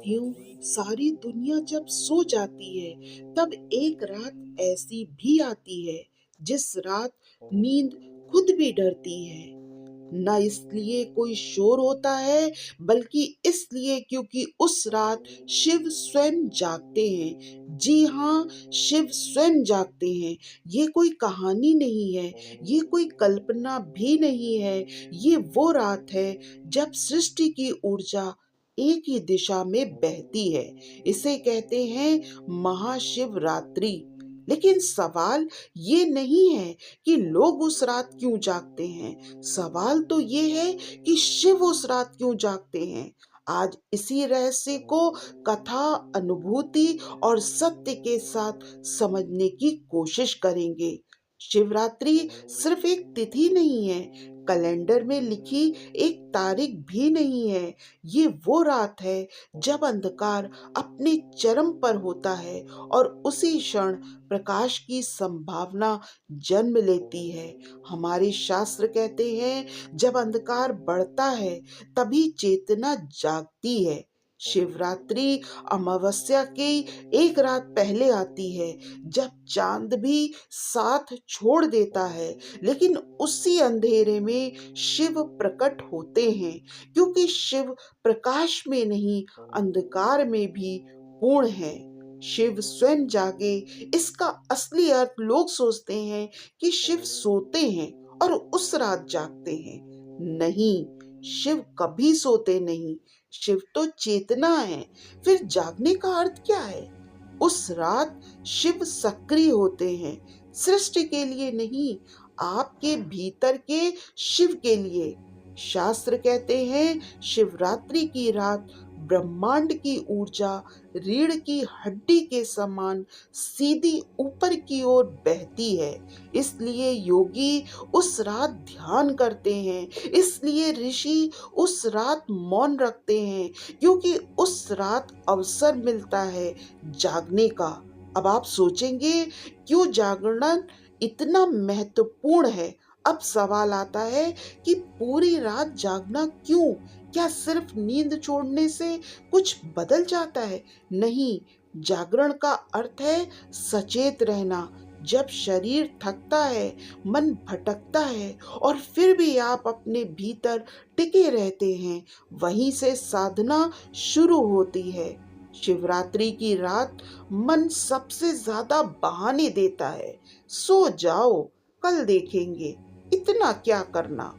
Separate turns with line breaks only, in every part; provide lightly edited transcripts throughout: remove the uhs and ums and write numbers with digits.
साथियों, सारी दुनिया जब सो जाती है, तब एक रात ऐसी भी आती है, जिस रात नींद खुद भी डरती है। ना इसलिए कोई शोर होता है, बल्कि इसलिए क्योंकि उस रात शिव स्वयं जागते हैं। जी हाँ, शिव स्वयं जागते हैं। ये कोई कहानी नहीं है, ये कोई कल्पना भी नहीं है। ये वो रात है जब सृष्टि की ऊर्जा एक ही दिशा में बहती है। इसे कहते हैं महाशिवरात्रि। लेकिन सवाल ये नहीं है कि लोग उस रात क्यों जागते हैं। सवाल तो ये है कि शिव उस रात क्यों जागते हैं। आज इसी रहस्य को कथा, अनुभूति और सत्य के साथ समझने की कोशिश करेंगे। शिवरात्रि सिर्फ एक तिथि नहीं है, कैलेंडर में लिखी एक तारीख भी नहीं है। ये वो रात है जब अंधकार अपने चरम पर होता है और उसी क्षण प्रकाश की संभावना जन्म लेती है। हमारे शास्त्र कहते हैं जब अंधकार बढ़ता है, तभी चेतना जागती है। शिवरात्रि अमावस्या की एक रात पहले आती है, जब चांद भी साथ छोड़ देता है। लेकिन उसी अंधेरे में शिव प्रकट होते हैं, क्योंकि शिव प्रकाश में नहीं, अंधकार में भी पूर्ण है। शिव स्वयं जागे, इसका असली अर्थ लोग सोचते हैं कि शिव सोते हैं और उस रात जागते हैं। नहीं, शिव कभी सोते नहीं। शिव तो चेतना है। फिर जागने का अर्थ क्या है? उस रात शिव सक्रिय होते हैं, सृष्टि के लिए नहीं, आपके भीतर के शिव के लिए। शास्त्र कहते हैं शिवरात्रि की रात ब्रह्मांड की ऊर्जा रीढ़ की हड्डी के समान सीधी ऊपर की ओर बहती है। इसलिए योगी उस रात ध्यान करते हैं, इसलिए ऋषि उस रात मौन रखते हैं, क्योंकि उस रात अवसर मिलता है जागने का। अब आप सोचेंगे क्यों जागरण इतना महत्वपूर्ण है। अब सवाल आता है कि पूरी रात जागना क्यों? क्या सिर्फ नींद छोड़ने से कुछ बदल जाता है? नहीं, जागरण का अर्थ है सचेत रहना। जब शरीर थकता है, मन भटकता है और फिर भी आप अपने भीतर टिके रहते हैं, वहीं से साधना शुरू होती है। शिवरात्रि की रात मन सबसे ज्यादा बहाने देता है। सो जाओ, कल देखेंगे, इतना क्या करना।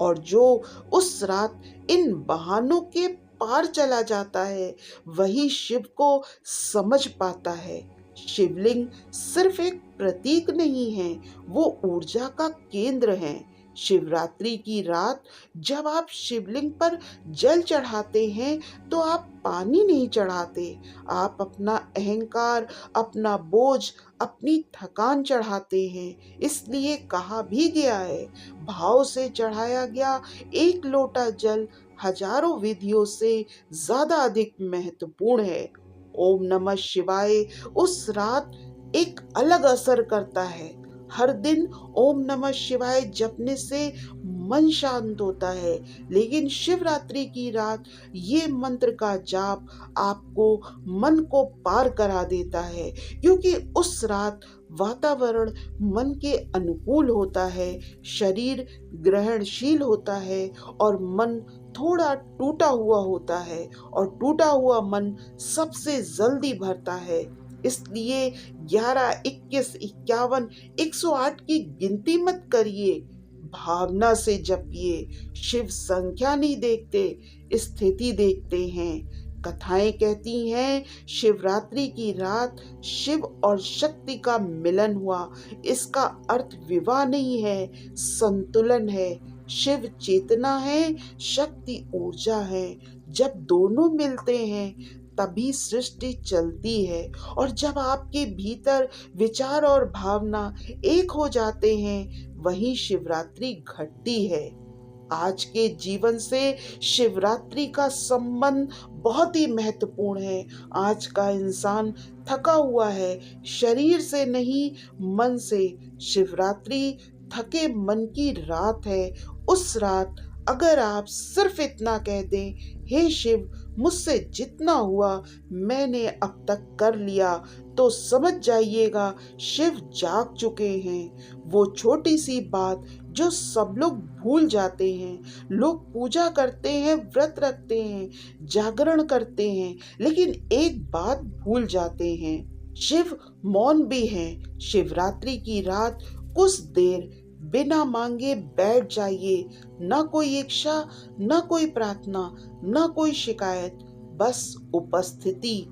और जो उस रात इन बहानों के पार चला जाता है, वही शिव को समझ पाता है। शिवलिंग सिर्फ एक प्रतीक नहीं है, वो ऊर्जा का केंद्र है। शिवरात्रि की रात जब आप शिवलिंग पर जल चढ़ाते हैं, तो आप पानी नहीं चढ़ाते, आप अपना अहंकार, अपना बोझ, अपनी थकान चढ़ाते हैं। इसलिए कहा भी गया है, भाव से चढ़ाया गया एक लोटा जल हजारों विधियों से ज्यादा अधिक महत्वपूर्ण है। ओम नमः शिवाय उस रात एक अलग असर करता है। हर दिन ओम नमः शिवाय जपने से मन शांत होता है, लेकिन शिवरात्रि की रात ये मंत्र का जाप आपको मन को पार करा देता है, क्योंकि उस रात वातावरण मन के अनुकूल होता है, शरीर ग्रहणशील होता है और मन थोड़ा टूटा हुआ होता है, और टूटा हुआ मन सबसे जल्दी भरता है। इसलिए 11, 21, 51, 108 की गिनती मत करिए, भावना से जपिए। शिव संख्या नहीं देखते, स्थिति देखते हैं। कथाएं कहती हैं शिवरात्रि की रात शिव और शक्ति का मिलन हुआ। इसका अर्थ विवाह नहीं है, संतुलन है। शिव चेतना है, शक्ति ऊर्जा है। जब दोनों मिलते हैं, तभी सृष्टि चलती है। और जब आपके भीतर विचार और भावना एक हो जाते हैं, वही शिवरात्रि घटती है। आज के जीवन से शिवरात्रि का संबंध बहुत ही महत्वपूर्ण है। आज का इंसान थका हुआ है, शरीर से नहीं, मन से। शिवरात्रि थके मन की रात है। उस रात अगर आप सिर्फ इतना कह दें, हे शिव मुझसे जितना हुआ मैंने अब तक कर लिया, तो समझ जाइएगा शिव जाग चुके हैं। वो छोटी सी बात जो सब लोग भूल जाते हैं। लोग पूजा करते हैं, व्रत रखते हैं, जागरण करते हैं, लेकिन एक बात भूल जाते हैं, शिव मौन भी हैं। शिवरात्रि की रात कुछ देर बिना मांगे बैठ जाइए। ना कोई इच्छा, ना कोई प्रार्थना, ना कोई शिकायत, बस उपस्थिति।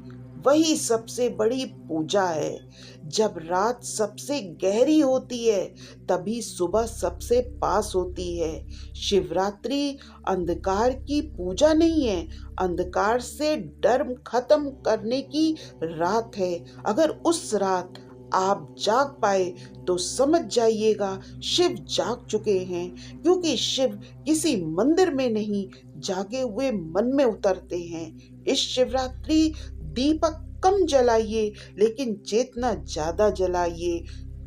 वही सबसे बड़ी पूजा है। जब रात सबसे गहरी होती है, तभी सुबह सबसे पास होती है। शिवरात्रि अंधकार की पूजा नहीं है, अंधकार से डर खत्म करने की रात है। अगर उस रात आप जाग पाए तो समझ जाइएगा शिव जाग चुके हैं, क्योंकि शिव किसी मंदिर में नहीं, जागे हुए मन में उतरते हैं। इस शिवरात्रि दीपक कम जलाइए, लेकिन चेतना ज्यादा जलाइए।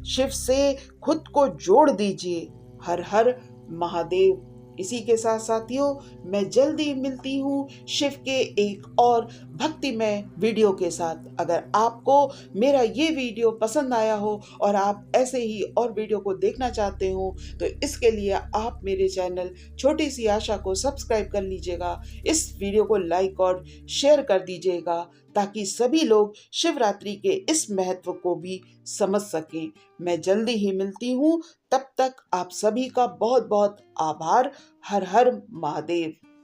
शिव से खुद को जोड़ दीजिए। हर हर महादेव। इसी के साथ साथियों, मैं जल्दी मिलती हूँ शिव के एक और भक्तिमय वीडियो के साथ। अगर आपको मेरा ये वीडियो पसंद आया हो और आप ऐसे ही और वीडियो को देखना चाहते हो, तो इसके लिए आप मेरे चैनल छोटी सी आशा को सब्सक्राइब कर लीजिएगा। इस वीडियो को लाइक और शेयर कर दीजिएगा, ताकि सभी लोग शिवरात्रि के इस महत्व को भी समझ सकें। मैं जल्दी ही मिलती हूँ, तब तक आप सभी का बहुत बहुत आभार। हर हर महादेव।